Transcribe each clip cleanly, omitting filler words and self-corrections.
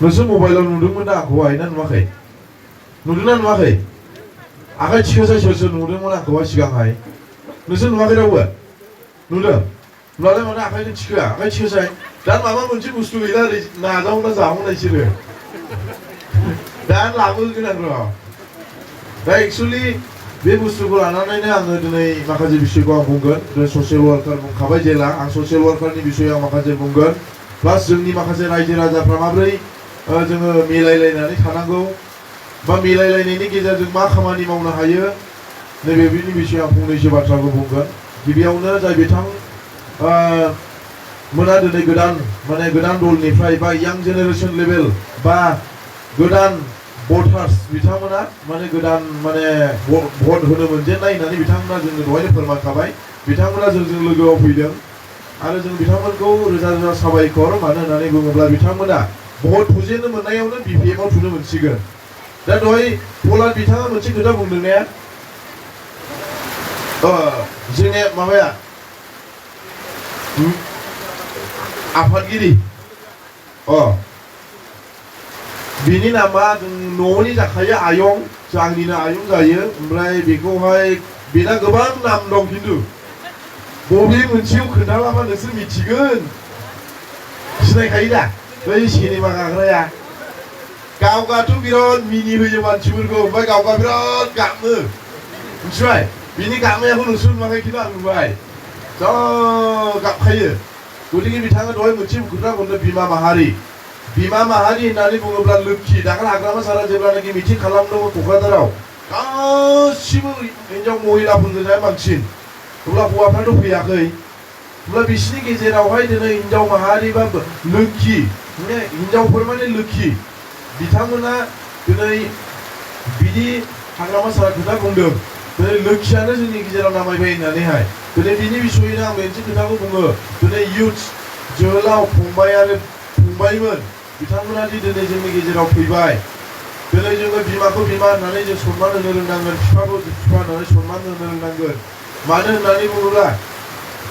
नोंसोर मबाइलाव नुदोंमोन ना आंखौहाय ना नुवाखै? नुदोंना नुवाखै? आखाइ थिखोसाय सोर सोर नुदोंमोन आंखौहाय सिगांहाय? नोंसोर नुवाखै रावबो? नुदों? होमब्लालाय मानो आखाइखौ थिखोआ? आखाइ थिखोसाय। दा माबा मोनसे बुस्थु गैला ओरै नाजावना जाहरनाय बिसोरो। दा लाबोगोन आं र'। दा एक्सुवेलि बे बुस्थुखौ लानानैनो आङो दिनै माखासे बिषयखौ आं बुंगोन। दिनै ससियेल वार्कार बुंखाबाय जेला आं ससियेल वार्कारनि बिषयाव आं माखासे बुंगोन। प्लास जोंनि माखासे रायजो राजाफ्रा माबोरै जोङो मिलायलायनानै थानांगौ बा मिलायलायनायनि गेजेरजों मा खामानि मावनो हायो नैबे बिनि बिषयाव आं फंनैसो बाथ्राखौ बुंगोन। गिबियावनो जाय बिथां मोना दिनै गोदान दलनिफ्राय बा यां जेनेरेसन लेभेल बा गोदान भटार्स बिथांमोना गोदान भट होनो मोनजेननाय होननानै बिथांमोना जोंनो दहायनो फोरमायखाबाय। बिथांमोना जोंजों लोगोआव फैदों आरो जों बिथांमोनखौ रोजा रोजा साबायखर। मानो होननानै बुङोब्ला बिथांमोना भट थुजेननो मोननायावनो BPF आव थुनो मोनसिगोन। दा दहाय पलार बिथाङा मोनसे खोथा बुंदों ने जोंनि माबाया आफादगिरि बिनि नामा जों न'नि जाखायो आयं, आंनिनो आयं जायो। ओमफ्राय बेखौहाय बेना गोबां नाम दं खिन्थु बबे मोनसेयाव खोन्थालाबा नोंसोर मिथिगोन। सिनायखायो दा बै सिनेमा गाग्राया गावगाथ' बिराद मिनि होयो मानसिफोरखौ। ओमफ्राय गावगा बिराद गाबो मिथिबाय। बिनि गाबनायखौ नोंसोर नुवाखै खिन्थु आं नुबाय। जा गाबखायो। गतिके बिथाङा दहाय मोनसे खोथा बुंदों बिमा माहारि होननानै बुङोब्ला लोक्षि। दाखालि हाग्रामा सारा जेब्लानाखि मिटिं खालामदोंमोन क'क्राझाराव गासिबो हिनजाव महिलाफोरजोंहाय बांसिन। अब्ला हौवाफ्राथ' फैयाखै। अब्ला बिसिनि गेजेरावहाय दिनै हिनजाव माहारि बा लोक्षि हिनजावफोर लोक्षि बिथांमोना दिनै बिदि हाग्रामा सारा खोथा बुंदों। दिनै लोक्षियानो जोंनि गेजेराव नामायबाय होननानैहाय। दिनै बिनि बिसयैनो आं मोनसे खोथाखौ बुङो। दिनै इयुथ्स जोहोलाव फंबाय आरो फंबायमोन बिथांमोना दिनै जोंनि गेजेराव फैबाय। दिनै जोङो बिमाखौ बिमा होननानै जों सनमान होनो रोंनांगोन, बिफाखौ बिफा होननानै सनमान होनो रोंनांगोन। मानो होननानै बुङोब्ला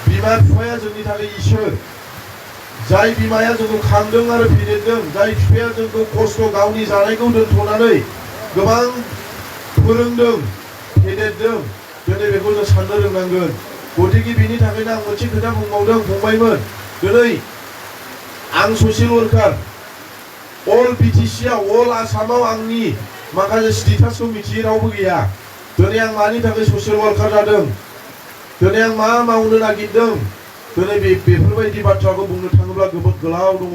बिमा बिफाया जोंनि थाखाय इसोर। जाय बिमाया जोंखौ खांदों आरो फेदेरदों, जाय बिफाया जोंखौ खस्थ' गावनि जानायखौ दोनथ'नानै गोबां फोरोंदों फेदेरदों, दिनै बेखौ जों साननो रोंनांगोन। गतिके बिनि थाखायनो आं मोनसे खोथा बुंबावदों फंबायमोन। दिनै आं ससियेल वार्कार अल BTC आव अल आसामाव आंनि माखासे स्टेटासखौ मिथियै रावबो गैया। दिनै आं मानि थाखाय ससियेल वार्कार जादों, दिनै आं मा मावनो नागिरदों, दिनै बेफोरबायदि बाथ्राखौ बुंनो थाङोब्ला जोबोद गोलाव दङ।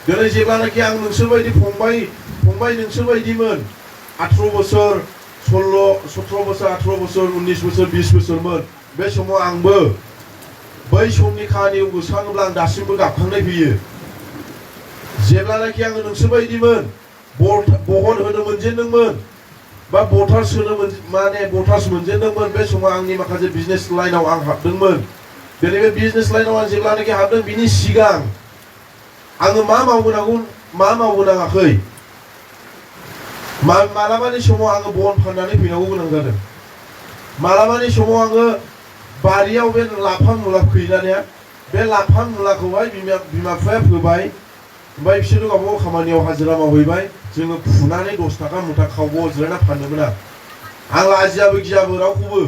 दिनै जेब्लानाखि आं नोंसोरबायदि फंबाय नोंसोरबायदिमोन 18 बोसोर 17 बोसोर 18 बोसोर 19 बोसोर 20 बोसोरमोन बे समाव आंबो बै समनि खाहानियाव गोसोखाङोब्ला आं दासिमबो गाबखांनाय फैयो। जेब्लानाखि आङो नोंसोरबायदिमोन भट होनो मोनजेनदोंमोन बा भटार्स मोनजेनदोंमोन बे समाव आंनि माखासे बिजनेस लाइनाव आं हाबदोंमोन। दिनै बे बिजनेस लाइनाव आं जेब्लानाखि हाबदों बिनि सिगां आङो मा मावबोनाङाखै। मालाबानि समाव आङो बन फाननानै फैनांगौ गोनां जादों। मालाबानि समाव आङो बारियाव बे लाफा मुला खुबैनाया बे लाफा मुलाखौहाय बिमा बिफाया फोबाय। ओमफ्राय बिसोरो गावबागाव खामानियाव हाजिरा मावहैबाय। जोङो फुनानै 10 थाखा मुथा खावबोआव जिरायना फानदोंमोन आं लाजियाबो गियाबो रावखौबो।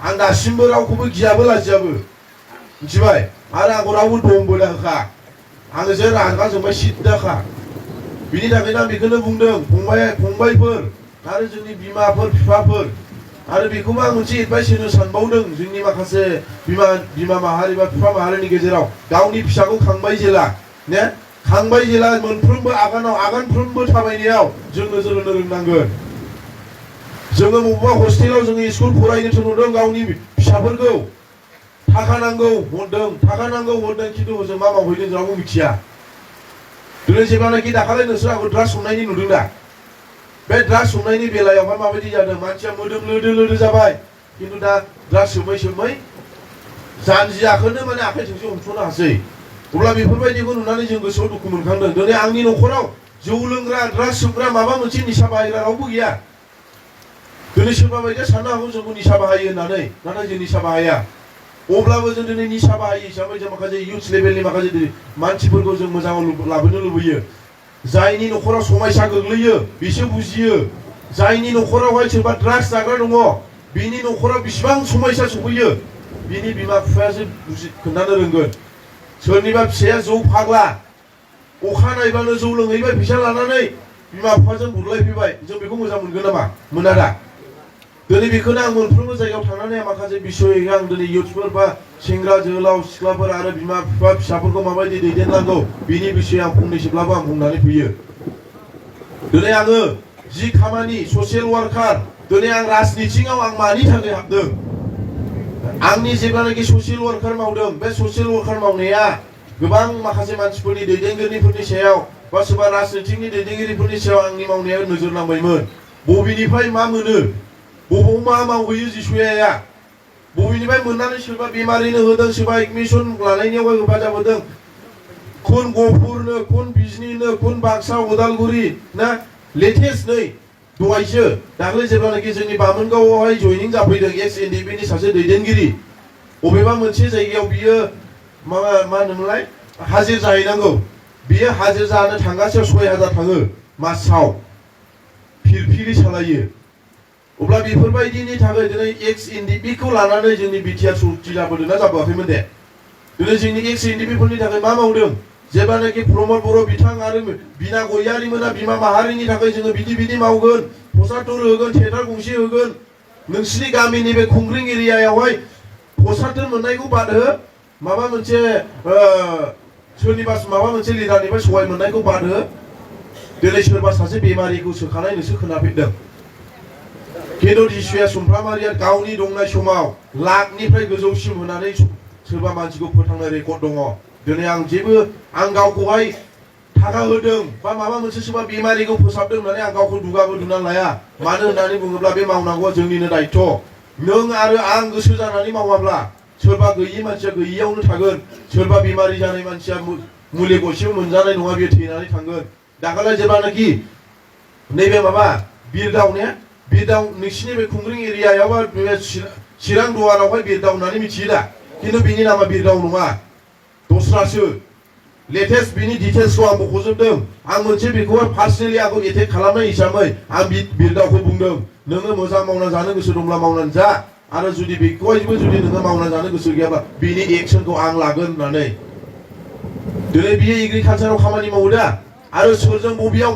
आं दासिमबो रावखौबो गियाबो लाजियाबो मिथिबाय। आरो आंखौ रावबो दमबो दाखा। आङो जे रागा जोंबाय सिद्दाखा। बिनि थाखायनो आं बेखौनो बुंदों फंबायफोर आरो जोंनि बिमाफोर बिफाफोर। आरो बेखौबो आं मोनसे एडभाइस होनो सानबावदों जोंनि माखासे बिमा माहारि बा बिफा माहारिनि गेजेराव। गावनि फिसाखौ खांबाय जेला मोनफ्रोमबो आगानफ्रोमबो थाबायनायाव जों नोजोर होनो रोंनांगोन। जोङो बबेबा हस्टेलाव जोङो स्कुल फरायनो थिनहरदों गावनि फिसाफोरखौ। थाखा नांगौ हरदों खिन्थु जों मा मावहैदों रावबो मिथिया। दिनै जेब्लानाखि दाखालि नोंसोर आंखौ ड्राग्स हमनायनि नुदों दा, बे ड्राग्स हमनायनि बेलायावहाय माबायदि जादों मानसिया मोदोम लोदो जाबाय। खिन्थु दा ड्राग्स सोमै जानजियाखौनो आखाइ थोंसे हमस'नो हासै। अब्ला बेफोरबायदिखौ नुनानै जों गोसोआव दुखु मोनखांदों। दिनै आंनि न'खराव जौ लोंग्रा ड्राग्स सोबग्रा माबा मोनसे निसा बाहायग्रा रावबो गैया। दिनै सोरबा बायदिया साननो हागौ जोंखौ निसा बाहायो होननानै, नाथाय जों निसा बाहाया। अब्लाबो जों दिनै निसा बाहायो हिसाबै जों माखासे इयुथ्स लेभेलनि माखासे मानसिफोरखौ जों मोजाङाव लाबोनो लुबैयो। जायनि न'खराव समायसा गोग्लैयो बिसोर बुजियो जायनि न'खरावहाय सोरबा ड्राग्स जाग्रा दङ बिनि न'खराव बिसिबां समायसा सफैयो बिनि बिमा बिफायासो खोन्थानो रोंगोन सोरनिबा फिसाया जौ फाग्ला अखा नायबानो जौ लोंहैबाय फैसा लानानै बिमा बिफाजों बुरलायफैबाय जों बेखौ मोजां मोनगोन नामा मोना दा दिनै बेखौनो आं मोनफ्रोमबो जायगायाव थांनानै माखासे बिसय आं दिनै इयुथ्सफोर बा सेंग्रा जोहोलाव सिख्लाफोर आरो बिमा बिफा फिसाफोरखौ माबायदि दैदेननांगौ बिनि बिसय आं फंनैसोब्लाबो आं बुंनानै फैयो दिनै आङो जि खामानि ससियेल वार्कार दिनै आं राजनितिआव आं मानि थाखाय हाबदों आंनि जेब्लानाखि ससियेल वार्कार मावदों बे ससियेल वार्कार मावनाया गोबां माखासे मानसिफोरनि दैदेनगिरिफोरनि सायाव बा सोरबा राजनितिनि दैदेनगिरिफोरनि सायाव आंनि मावनाया नोजोर नांबायमोन बबेनिफ्राय मा मोनो बबाव मा मावहैयो जिसुया बबेनिफ्राय मोननानै सोरबा बेमारिनो होदों सोरबा एडमिसन लानायनियावहाय हेफाजाब होदों खुन गहपुरनो खुन बिजनीनो खुन बाक्सा उदालगुरि ना लेटेस्ट नै दहायसो दाख्लै जेब्लानाखि जोंनि बामोनगावआवहाय जयनिं जाफैदों एक्स एनडिपि नि सासे दैदेनगिरि बबेबा मोनसे जायगायाव बियो मा होनोमोनलाय हाजिर जाहैनांगौ बियो हाजिर जानो थांगासेयाव 6000 थाङो मासाव फिरफिरि सालायो अब्ला बेफोरबायदिनि थाखाय दिनै एक्स एनडिपि खौ लानानै जोंनि बिटिआर सुक्ति जाबोदोंना जाबोआखैमोन दे दिनै जोंनि एक्स एनडिपि फोरनि थाखाय मा मावदों जेब्लानाखि प्रमद बर' बिथां आरो बिना गयारिमोना बिमा माहारिनि थाखाय जोङो बिदि मावगोन पसातर होगोन थियेटार गंसे होगोन नोंसिनि गामिनि बे खुंग्रिं एरियायावहाय पसातर मोननायखौ बाद हो माबा मोनसे सोरनिबा माबा मोनसे लिडारनिफ्राय सहाय मोननायखौ बाद हो दिनै सोरबा सासे बेमारिखौ सोखानाय नोंसो खोनाफेरदों खिन्थु जिसुया सुमफ्रामारिया गावनि दंनाय समाव लाखनिफ्राय गोजौसिम होनानै सोरबा मानसिखौ फोथांनाय रेकर्ड दङ दिनै आं जेबो आं गावखौहाय थाखा होदों बा माबा मोनसे सोरबा बेमारिखौ फोसाबदों होननानै आं गावखौ दुगाबो दुनानै लाया मानो होननानै बुङोब्ला बे मावनांगौआ जोंनिनो दायित्व नों आरो आं गोसो जानानै मावाब्ला सोरबा गैयि मानसिया गैयियावनो थागोन सोरबा बेमारि जानाय मानसिया मुलि गरसेबो मोनजानाय नङा बियो थैनानै थांगोन दाखालै जेब्लानाखि नैबे माबा बिरदाव ने बिरदाव नोंसिनि बे खुंग्रिं एरियायाव बा चिरां दुवारावहाय बिरदाव होननानै मिथियो दा खिन्थु बिनि नामा बिरदाव नङा दस्रासो लेटेस्ट बिनि डिटेल्सखौ आं मख'जोबदों आं मोनसे बेखौहाय पार्सनेलि आंखौ एटेक खालामनाय हिसाबै आं बिरदावखौ बुंदों नोङो मोजां मावना जानो गोसो दंब्ला मावनानै जा आरो जुदि बेखौहायबो जुदि नोङो मावना जानो गोसो गैयाब्ला बिनि एक्सनखौ आं लागोन होननानै दिनै बियो एग्रिकालचाराव खामानि मावो दा आरो सोरजों बबेयाव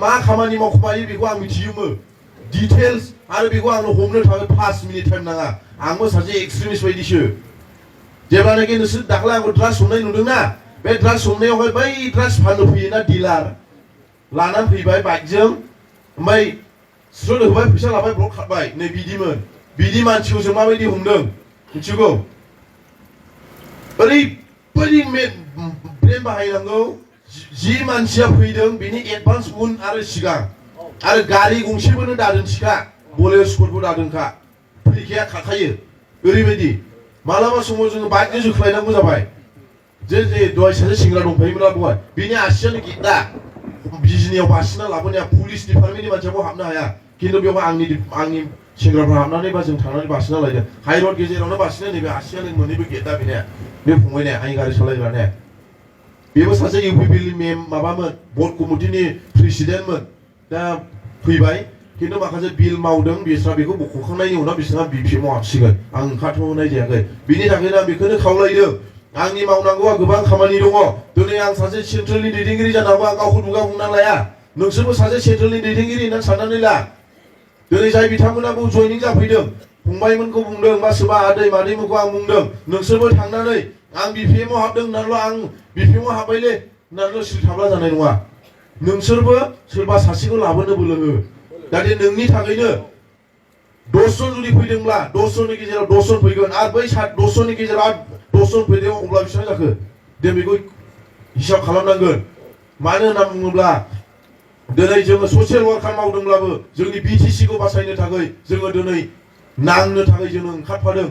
मा खामानि मावखुमायो बेखौ आं मिथियोमोन डिटेल्स आरो बेखौ आंनो हमनो थाखाय 5 मिनिट टाइम नाङा आंबो सासे एक्सट्रिमिस्ट बायदिसो जेब्लानाखि नोंसोर दाख्लै आंखौ ड्राग्स हमनाय नुदोंना बे ड्राग्स हमनायावहाय बै ड्राग्स फाननो फैयोना डिलार लानानै फैबाय बाइकजों ओमफ्राय स्रुट होबाय फैसा लाबाय ब्लक खाटबाय नै बिदिमोन बिदि मानसिखौ जों माबायदि हमदों मिथिगौ ओरैबायदि ब्रेन बाहायनांगौ जि मानसिया फैदों बिनि एडभान्स उन आरो सिगां आरो गारि गंसेबोनो दादोंखा बलेर स्कुटबो दादोंखा फैखाया खाखायो ओरैबायदि मालाबा समाव जोङो बाइकजों जोख्लायनांगौ जाबाय जे दहाय सासे सेंग्रा दंफायोमोनना दहाय बिनि आसियानो गेदा बिजनियाव बासिना लाबोनाया पुलिस डिपार्टमेन्टनि मानसियाबो हाबनो हाया खिन्थु बेवहाय आंनि सेंग्राफ्रा हाबनानै बा जों थांनानै बासिना लायदों हाइरड गेजेरावनो बासिना नैबे आसियानो मोननैबो गेदा बेनिया बे फंबायनाया आंनि गारि सालायग्राने बेबो सासे इउपिपिएलनि माबामोन बर्ड कमिटिनि प्रेसिडेन्टमोन दा फैबाय खिन्थु माखासे बिल मावदों बिस्रा बेखौ बख'खांनायनि उनाव बिसोरहा बिपिएमआव हाबसिगोन आं ओंखारथ'नाय जायाखै बिनि थाखायनो आं बेखौनो खावलायदों आंनि मावनांगौआ गोबां खामानि दङ दिनै आं सासे सेन्ट्रेलनि दैदेनगिरि जानांगौ आं गावखौ दुगा बुंना लाया नोंसोरबो सासे सेन्ट्रेलनि दैदेनगिरि होननानै साननानै ला दिनै जाय बिथांमोनाबो जयनिं जाफैदों फंबायमोनखौ बुंदों बा सोरबा आदै मादैमोनखौ आं बुंदों नोंसोरबो थांनानै आं बिपिएमआव हाबदों होननानैल' आं बिपिएमआव हाबबायलै होननानैल' सिरि थाब्ला जानाय नङा नोंसोरबो सोरबा सासेखौ लाबोनो बोलोङो जाहाथे नोंनि थाखायनो 10 जन जुदि फैदोंब्ला 10 जननि गेजेराव 10 जन फैगोन आरो बै 10 जननि गेजेराव 10 जन फैदों अब्ला बेसेबां जाखो जों बेखौ हिसाब खालामनांगोन मानो होनना बुङोब्ला दिनै जोङो ससियेल वार्कार मावदोंब्लाबो जोंनि बिटिसिखौ बासायनो थाखाय जोङो दिनै नांनो थाखाय जोङो ओंखारफादों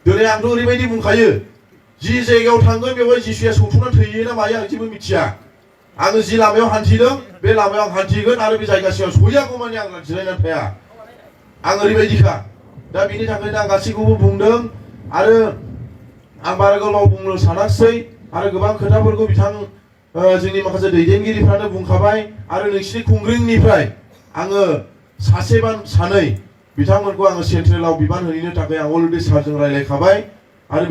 दिनै आंथ' ओरैबायदि बुंखायो जि जायगायाव थांगोन बेवहाय जिसुया सौथुनानै थैयो ना मायो आं जेबो मिथिया आङो जि लामायाव हान्थिदों बे लामायाव आं हान्थिगोन आरो बे जायगासिम सहैयागौमानि आं जिरायनानै थाया आं ओरैबायदिखा दा बिनि थाखायनो आं गासैखौबो बुंदों आरो आं बारा गोलाव बुंनो सानाखिसै आरो गोबां खोथाफोरखौ बिथां जोंनि माखासे दैदेनगिरिफ्रानो बुंखाबाय आरो नोंसिनि खुंग्रिंनिफ्राय आङो सासे बा सानै बिथांमोनखौ आङो सेन्ट्रेलाव बिबान होनो थाखाय आं अलरेडि सारजों रायलायखाबाय आरो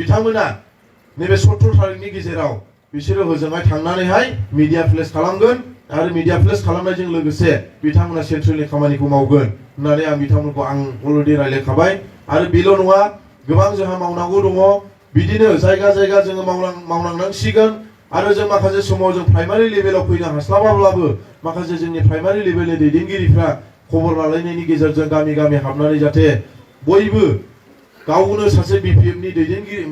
बिथांमोना नैबे 17 तारिखनि गेजेराव बिसोरो होजोंहाय थांनानैहाय मिडिया प्लेस खालामगोन आरो मिडिया प्लेस खालामनायजों लोगोसे बिथांमोना सेन्ट्रेलनि खामानिखौ मावगोन होननानै आं बिथांमोनखौ आं अलरेडि रायलायखाबाय आरो बेल' नङा गोबां जोंहा मावनांगौ दङ बिदिनो जायगा जायगा जोङो मावनांसिगोन आरो जों माखासे समाव जों प्राइमारि लेभेलाव फैनो हास्लाबाब्लाबो माखासे जोंनि प्राइमारि लेभेलनि दैदेनगिरिफ्रा खबर लालायनायनि गेजेरजों गामि गामि हाबनानै जाहाथे बयबो गावनो सासे बिपिएफनि दैदेनगिरि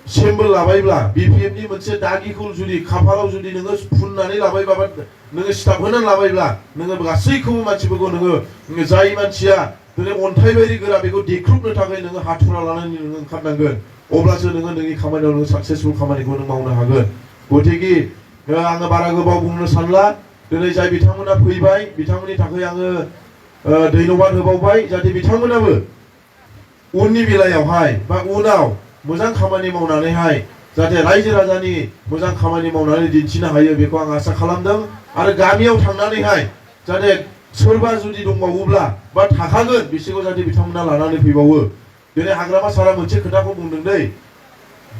सिम्बल लाबायब्ला बिपिएफनि मोनसे दागिखौ जुदि खाफालाव जुदि नोङो फुननानै लाबायबा नोङो सिथाब होनानै लाबायब्ला नोङो गासैखौबो मानसिफोरखौ नोङो जाय मानसिया दिनै अन्थाइ बायदि गोरा बेखौ देख्रुबनो थाखाय नोङो हाथुरा लानानै नोङो ओंखारनांगोन अब्लासो नोङो नोंनि खामानियाव नोङो साक्सेसफुल खामानिखौ नों मावनो हागोन गतिके आङो बारा गोबाव बुंनो सानला दिनै जाय बिथांमोना फैबाय बिथांमोननि थाखाय आङो धन्यबाद होबावबाय जाहाथे बिथांमोनाबो उननि बेलायावहाय बा उनाव मोजां खामानि मावनानैहाय जाहाथे रायजो राजानि मोजां खामानि मावनानै दिन्थिनो हायो बेखौ आं आसा खालामदों आरो गामियाव थांनानैहाय जाहाथे सोरबा जुदि दंबावोब्ला बा थाखागोन बिसोरखौ जाहाथे बिथांमोना लानानै फैबावो दिनै हाग्रामा सारा मोनसे खोथाखौ बुंदों दै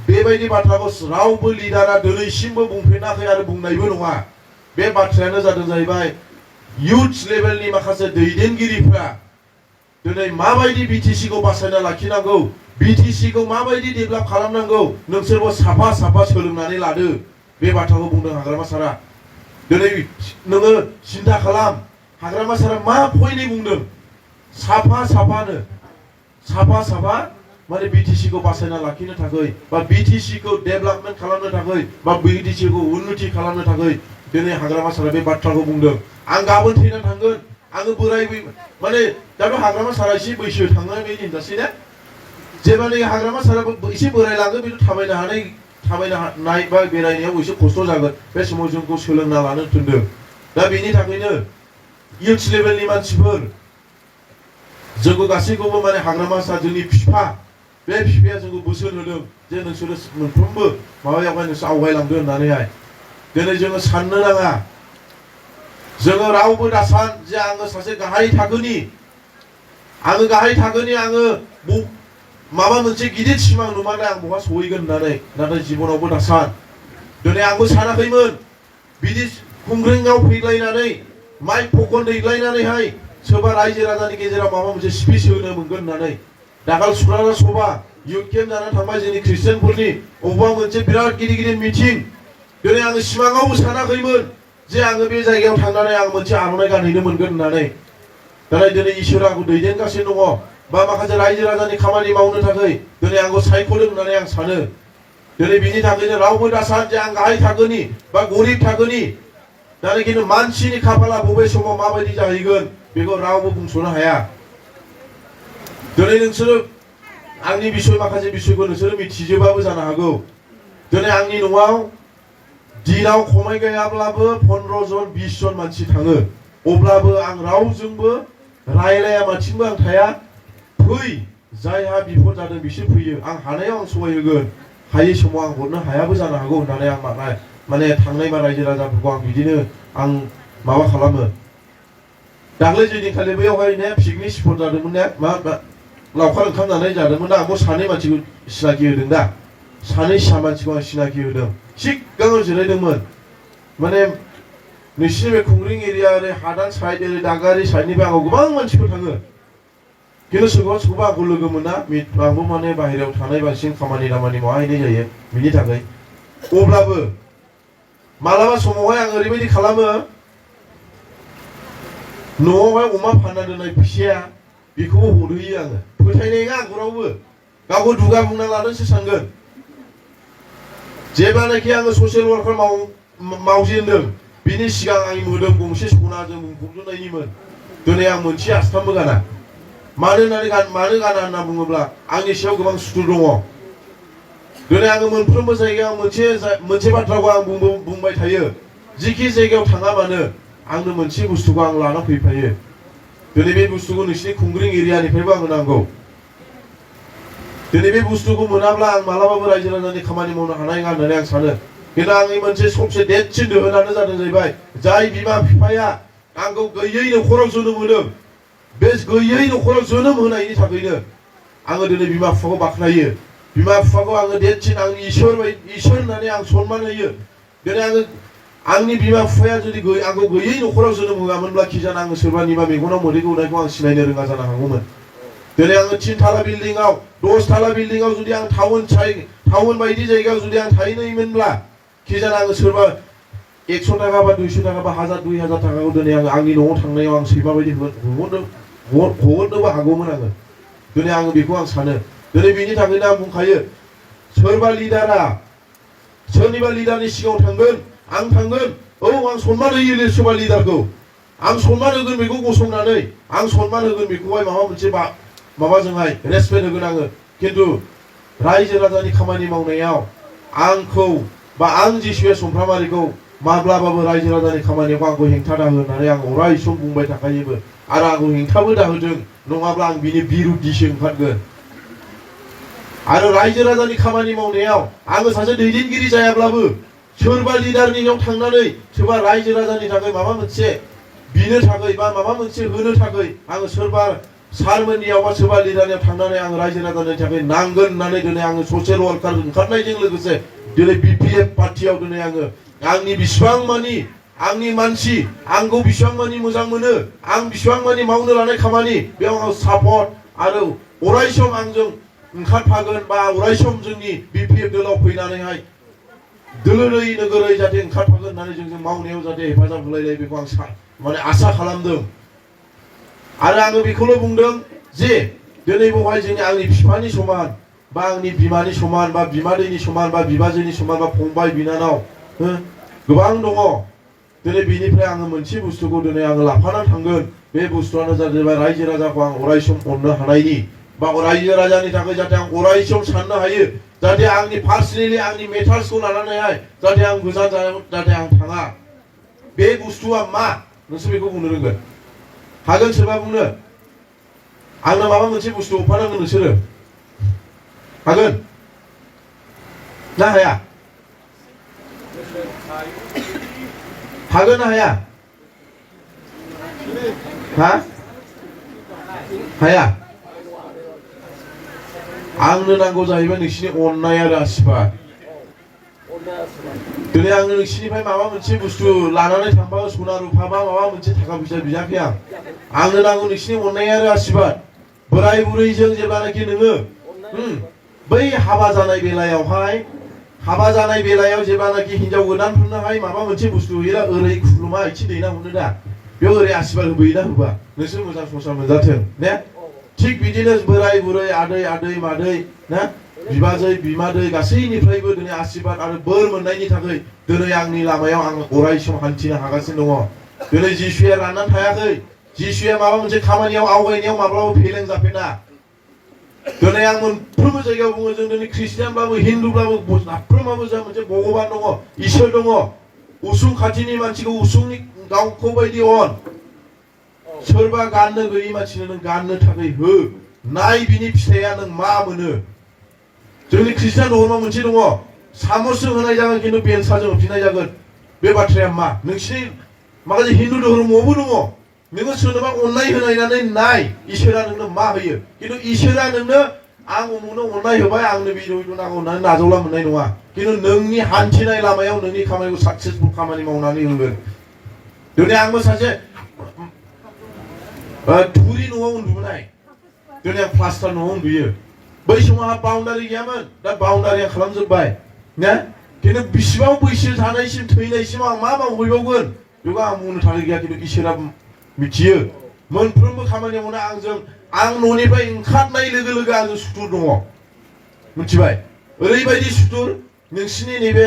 बेबायदि बाथ्राखौ रावबो लिडारा दिनैसिमबो बुंफेराखै आरो बुंनायबो नङा बे बाथ्रायानो जादों जाहैबाय इयुथ लेभेलनि माखासे दैदेनगिरिफ्रा दिनै माबायदि बिटिसिखौ बासायना लाखिनांगौ बिटिसिखौ माबायदि डेभेलप खालामनांगौ नोंसोरबो साफा साफा सोलोंनानै लादो बे बाथ्राखौ बुंदों हाग्रामा सारा दिनै नोङो सिन्था खालाम हाग्रामा सारा मा पइन्टै बुंदों साफा साफा माने बिटिसिखौ बासायना लाखिनो थाखाय बा बिटिसिखौ डेभेलपमेन्ट खालामनो थाखाय बा बिटिसिखौ उन्नति खालामनो थाखाय दिनै हाग्रामा सारा बे बाथ्राखौ बुंदों आं गाबोन थैना थांगोन आङो बोराय माने दाथ' हाग्रामा सारा एसे बैसो थांनाय बायदि होनजासै ना जेब्लानो हाग्रामा साराबो एसे बोरायलाङो बेथ' थाबायनाय बा बेरायनायाव एसे खस्थ' जागोन बे समाव जोंखौ सोलोंना लानो थिनदों दा बेनि थाखायनो इयुथ लेभेलनि मानसिफोर जोंखौ गासैखौबो माने हाग्रामा सारा जोंनि बिफा बे बिफाया जोंखौ बोसोन होदों जे नोंसोरो मोनफ्रोमबो माबायावहाय नोंसोर आवगायलांदो होननानैहाय दिनै जोङो साननो नाङा जोङो रावबो दासान जे आङो सासे गाहाय थाखोनि आङो माबा मोनसे गिदिर सिमां नुमारनाय आं बहा सहैगोन होननानै नाथाय जिबनावबो दासान दिनै आंबो सानाखैमोन बिदि खुंग्रिङाव फैलायनानै माइक पकन दैलायनानैहाय सोरबा रायजो राजानि गेजेराव माबा मोनसे स्पिच होनो मोनगोन होननानै दाखाल सुक्राझार सभा इउथ केम्प जानानै थांबाय जोंनि ख्रिस्टियानफोरनि अबेबा मोनसे बिराद गिदिर मिटिं दिनै आङो सिमाङावबो सानाखैमोन जे आङो बे जायगायाव थांनानै आं मोनसे आर'नाइ गानहैनो मोनगोन होननानै नाथाय दिनै इसोरा आंखौ दैदेनगासिनो दङ बा माखासे रायजो राजानि खामानि मावनो थाखाय दिनै आंखौ सायख'दों होननानै आं सानो दिनै बिनि थाखायनो रावबो दासान जे आं गाहाय थाखोनि बा गरिब थाखोनि नाथाय खिन्थु मानसिनि खाफाला बबे समाव माबायदि जाहैगोन बेखौ रावबो बुंस'नो हाया दिनै नोंसोरो आंनि बिसय माखासे बिसयखौ नोंसोरो मिथिजोबाबो जानो हागौ दिनै आंनि न'आव दिनाव खमाय गैयाब्लाबो 15 जन 20 जन मानसि थाङो अब्लाबो आं रावजोंबो रायलायालासिनोबो आं थाया फै जायहा बिपद जादों बिसोर फैयो आं हानायाव आं सहाय होगोन हायै समाव आं हरनो हायाबो जानो हागौ होननानै आं माने थांनाय बा रायजो राजाफोरखौ आं बिदिनो आं माबा खालामो दाख्लै जोंनिखालि बैयावहाय ने पिकनिक स्पट जादोंमोन ने लावखार ओंखाम जानाय जादोंमोन ना आंबो सानै मानसिखौ सिनाखि होदों दा सानै फिसा मानसिखौ आं सिनाखि होदों सिगाङाव जिरायदोंमोन माने नोंसिनि बे खुंग्रिं एरिया ओरै हादान साइड ओरै दागारि साइडनिफ्राय आंखौ गोबां मानसिफोर थाङो खिन्थु सोरखौबा आंखौ लोगो मोना आंबो माने बाहेरायाव थानाय बांसिन खामानि दामानि मावहैनाय जायो बिनि थाखाय अब्लाबो मालाबा समावहाय आं ओरैबायदि खालामो न'आवहाय अमा फानना दोननाय फैसाया बेखौबो हरहैयो आङो फोथायनाय नङा आंखौ रावबो गावखौ दुगा बुंना लादोंसो सानगोन जेब्लानाखि आङो ससियेल वार्कार मावजेनदों बिनि सिगां आंनि मोदोम गंसे सनाजों बुंफबजोबनायनिमोन दिनै आं मोनसे आस्थामबो गाना मानो गाना होनना बुङोब्ला आंनि सायाव गोबां सुथुर दङ दिनै आङो मोनफ्रोमबो जायगायाव मोनसे बाथ्राखौ आं बुंबाय थायो जिखि जायगायाव थाङा मानो आंनो मोनसे बुस्थुखौ आं लाना फैफायो दिनै बे बुस्थुखौ नोंसिनि खुंग्रिं एरियानिफ्रायबो आंनो नांगौ दिनै बे बुस्थुखौ मोनाब्ला आं मालाबाबो रायजो राजानि खामानि मावनो हानाय नङा होननानै आं सानो 근데 आंनि मोनसे सबसे देरसिन दोहोनानो जादों जाहैबाय जाय बिमा बिफाया आंखौ गैयै न'खराव जोनोम होदों बे गैयै न'खराव जोनोम होनायनि थाखायनो आङो दिनै बिमा बिफाखौ बाख्नायो बिमा बिफाखौ आङो देरसिन आंनि इसोर होननानै आं सनमान होयो दिनै आङो आंनि बिमा बिफाया जुदि आंखौ गैयै न'खराव जोनोम होआमोनब्ला खिजान आङो सोरबानिबा मेगनाव मोदै गनायखौ आं सिनायनो रोङा जानो हागौमोन दिनै आङो 3 थाला बिल्डिंआव 10 थाला बिल्डिंआव जुदि आं टाउन बायदि जायगायाव जुदि आं थाहैनायमोनब्ला खिजान आङो सोरबा 100 थाखा बा 200 थाखा बा 1000 2000 थाखाखौ दिनै आङो आंनि न'आव थांनायाव आं सैमा बायदि हगारनोबो हागौमोन आङो दिनै आङो बेखौ आं सानो दिनै बेनि थाखायनो आं बुंखायो सोरबा लिडारा सोरनिबा लिडारनि सिगाङाव थांगोन आं थांगोन औ आं सनमान होयो सोरबा लिडारखौ आं सनमान होगोन बेखौ गसंनानै आं सनमान होगोन बेखौहाय माबा मोनसे माबाजोंहाय रेसपेक्ट होगोन आङो खिन्थु रायजो राजानि खामानि मावनायाव आंखौ बा आं जिसुवे सुमफ्रामारिखौ माब्लाबाबो रायजो राजानि खामानियाव आंखौ हेंथा दा होनानै आं अराय सम बुंबाय थाखायोबो आरो आंखौ हेंथाबो दा होदों नङाब्ला आं बिनि बिरुद्धिसो ओंखारगोन आरो रायजो राजानि खामानि मावनायाव आङो सासे दैदेनगिरि जायाब्लाबो सोरबा लिडारनियाव थांनानै सोरबा रायजो राजानि थाखाय माबा मोनसे बिनो थाखाय बा माबा मोनसे होनो थाखाय आङो सोरबा सारमोननियाव बा सोरबा लिडारनियाव थांनानै आं रायजो राजानि थाखाय नांगोन होननानै दिनै आङो ससियेल वार्कार ओंखारनायजों लोगोसे दिनै बिपिएफ पार्टियाव दिनै आङो आंनि बिसिबां मानि आंनि मानसि आंखौ बिसिबां मानि मोजां मोनो आं बिसिबां मानि मावनो लानाय खामानि बेयाव आं सापर्ट आरो अराय सम आंजों ओंखारफागोन बा अराय सम जोंनि बिपिएफ दलाव फैनानैहाय दोलोरै नोगोरै जाहाथे ओंखारफागोन होननानै जोंजों मावनायाव जाहाथे हेफाजाब होलायलाय बेखौ आं माने आसा खालामदों आरो आङो बेखौल' बुंदों जे दिनै बेवहाय जोंनि आंनि बिफानि समान बा आंनि बिमानि समान बा बिमादैनि समान बा बिबाजैनि समान बा फंबाय बिनानाव गोबां दङ दिनै बेनिफ्राय आङो मोनसे बुस्थुखौ दिनै आङो लाफानानै थांगोन बे बुस्थुआनो जाहैबाय रायजो राजाखौ आं अराय सम अननो हानायनि बा रायजो राजानि थाखाय जाहाथे आं अराय सम साननो हायो जाहाथे आंनि पार्सनेलि आंनि मेटार्सखौ लानानैहाय जाहाथे आं गोजान जाहाथे आं थाङा बे बुस्थुआ मा नोंसोर बेखौ बुंनो रोंगोन हागोन सोरबा बुंनो आंनो माबा मोनसे बुस्थु हरफानांगोन नोंसोरो हागोन ना हाया हागोन ना हाया हा हाया आंनो नांगौ जाहैबाय नोंसिनि अननाय आरो आशीर्बाद दिनै आङो नोंसिनिफ्राय माबा मोनसे बुस्थु लानानै थांबा सना रुफा बा माबा मोनसे थाखा फैसा बियाखै आंनो नांगौ नोंसिनि अननाय आरो आशीर्बाद बोराय बुरैजों जेब्लानाखि नोङो बै हाबा जानाय बेलायाव जेब्लानाखि हिनजाव गोदानफोरनोहाय माबा मोनसे बुस्थु होयोना ओरै खुलुमा आथिं दैना हरनो दा बेयाव ओरै आशीर्बाद होबोयोना होबा नोंसोर मोजां संसार मोनजाथों ने थिग बिदिनो बोराय बुरै आदै मादै ना बिबाजै बिमादै गासैनिफ्रायबो दिनै आशीर्बाद आरो बोर मोननायनि थाखाय दिनै आंनि लामायाव आं अराय सम हान्थिनो हागासिनो दङ दिनै जिसुआ राननानै थायाखै जिसुआ माबा मोनसे खामानियाव आवगायनायाव माब्लाबा फेलें जाफेना दिनै आं मोनफ्रोमबो जायगायाव बुङो जों दिनै ख्रिस्टियानब्लाबो हिन्दुब्लाबो साफ्रोमाबो जों मोनसे भगबान दङ इसोर दङ उसुं खाथिनि मानसिखौ उसुंनि गावखौ बायदि अन सोरबा गाननो गैयै मानसिनो नों गाननो थाखाय हो नाय बिनि फिथाइया नों मा मोनो जोंनि ख्रिस्टियान धर्मआव मोनसे दङ सामसजों होनाय जागोन खिन्थु बेलसाजों होफिननाय जागोन बे बाथ्राया मा नोंसिनि माखासे हिन्दु धर्मआवबो दङ नोङो सोरनोबा अननाय होनायनानै नाय इसोरा नोंनो मा होयो खिन्थु इसोरा नोंनो आं उमुखनो अननाय होबाय आंनो बिदि नांगौ होननानै नाजावला मोननाय नङा खिन्थु नोंनि हान्थिनाय लामायाव नोंनि खामानिखौ साक्सेसफुल खामानि मावनानै होगोन दिनै आंबो सासे थुरि न'आव उन्दुनाय दिनै आं प्लास्टार न'आव उन्दुयो बै समाव बाउन्डारि गैयामोन दा बाउन्डारिया खालामजोब्बाय ना खिन्थु बिसिबां बैसो जानायसिम थैनायसिम आं मा मावहैबावगोन बेखौ आं बुंनो थाखाय गैया खिन्थु इसोरा मिथियो मोनफ्रोमबो खामानियावनो आं न'निफ्राय ओंखारनाय लोगो लोगो आंजों सुथुर दङ मिथिबाय ओरैबायदि सुथुर नोंसिनि नैबे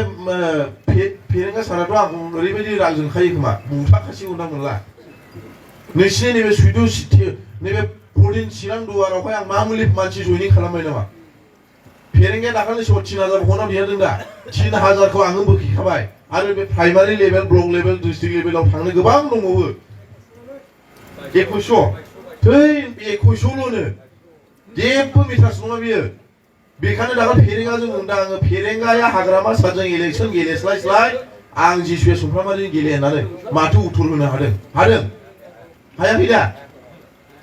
फेरेंगा साराथ' आं ओरैबायदि राग जोंखायो खोमा बुथाखासिगौ ना मोनला नोंसिनि नैबे सुइदु नैबे 14 चिरां दुवारावहाय आं मा मुलि मानसि जयनिं खालामबाय नामा फेरेंगाया दाखालि समाव 3000 फनाव देरदों दा 3000खौ आङो बोखिखाबाय आरो बे primary level block level district लेभेलाव थांनो गोबां दंबावो 2100 थै 2100ल'नो जेबो मेटार्स नङा बियो बेखायनो दागा फेरेंगाजों बुंदों आङो फेरेंगाया हाग्रामा साजों इलेक्सन गेलेस्लायस्लाय आं जिसुवे सुमफ्रामाजों गेलेनानै माथो उत्तर होनो हादों हायाखै दा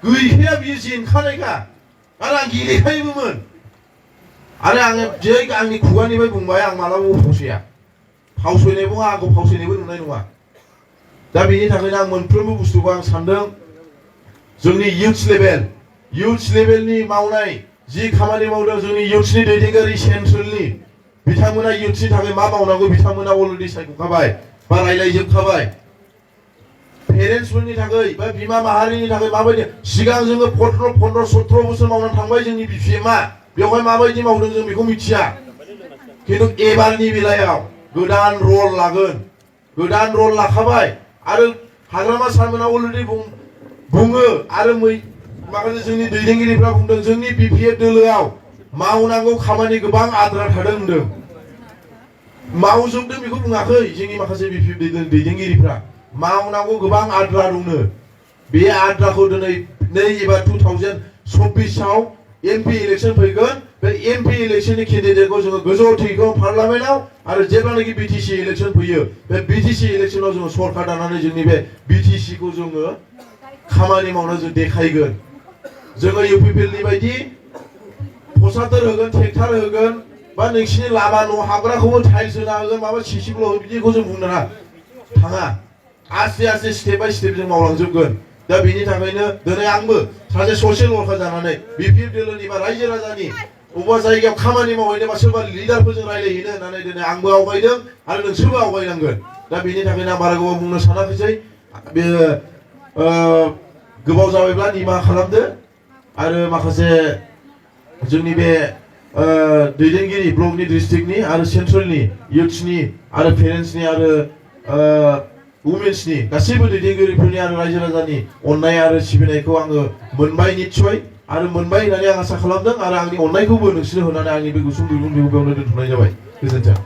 गैखाया बियो जेनखानायखा आरो आं गेलेखायोबोमोन आरो आङो जै आंनि खुगानिफ्राय बुंबाय आं मालाबाबो फावसैया फावसयनाय बुङा आंखौ फावसयनायबो नुनाय नङा दा बेनि थाखायनो आं मोनफ्रोमबो बुस्थुखौ आं सानदों जोंनि youth लेभेलनि मावनाय जि खामानि मावदों जोंनि youthनि दैदेनगिरि सेन्ट्रेलनि बिथांमोना youthनि थाखाय मा मावनांगौ बिथांमोना अलरेडि सायख'खाबाय बा रायलायजोबखाबाय पेरेन्टसफोरनि थाखाय बा बिमा माहारिनि थाखाय माबायदि सिगां जोङो 15-17 बोसोर मावनानै थांबाय जोंनि बिपिएमआ बेवहाय माबायदि मावदों जों बेखौ मिथिया खिन्थु एबारनि बेलायाव गोदान रल लाखाबाय आरो हाग्रामा सारमोना अलरेडि बुङो आरो माखासे जोंनि दैदेनगिरिफ्रा बुंदों जोंनि बिपिएफ दोलोआव मावनांगौ खामानि गोबां आद्रा थादों होनदों मावजोबदों बेखौ बुङाखै जोंनि माखासे बिपिएफ दैदेनगिरिफ्रा मावनांगौ गोबां आद्रा दंनो बे आद्राखौ दिनै एबार 2024 आव एमपि इलेक्सन फैगोन बे एमपि इलेक्शननि केन्डिडेटखौ जोङो गोजौ थाखोआव पार्लामेन्टआव आरो जेब्लानाखि बिटिसि इलेक्शन फैयो बे बिटिसि इलेक्शनाव जोङो सरकार दानानै जोंनि बे बिटिसिखौ जोङो खामानि मावनो जों देखायगोन जोङो इउपिपिएलनि बायदि पसातर होगोन ट्रेक्टर होगोन बा नोंसिनि लामा न' हाबग्राखौबो टाइल्स होना होगोन माबा सिसि ब्लक बिदिखौ जों बुंनो थाङा आस्ते स्टेप बाय स्टेप जों मावलांजोबगोन दा बेनि थाखायनो दिनै आंबो सासे ससियेल वर्कार जानानै बिपिएफ दोलोनि बा रायजो राजानि बबेबा जायगायाव खामानि मावहैनो बा सोरबा लिडारफोरजों रायलायहैनो होननानै दिनै आंबो आवगायदों आरो नोंसोरबो आवगायनांगोन दा बेनि थाखायनो आं बारा गोबाव बुंनो सानाखैसै बे गोबाव जाबायब्ला निमाहा खालामदो आरो माखासे जोंनि बे दैदेनगिरि ब्लकनि डिस्ट्रिक्टनि आरो सेन्ट्रेलनि youthनि आरो पेरेन्टसनि आरो वुमेन्सनि गासैबो दैदेनगिरिफोरनि आरो रायजो राजानि अननाय आरो सिबिनायखौ आङो मोनबाय निस्सय आरो मोनबाय होननानै आं आसा खालामदों आरो आंनि अननायखौबो नोंसोरनो होनानै आंनि बे गुसुं बिबुंथिखौ बेयावनो दोनथ'नाय जाबाय गोजोन्थों।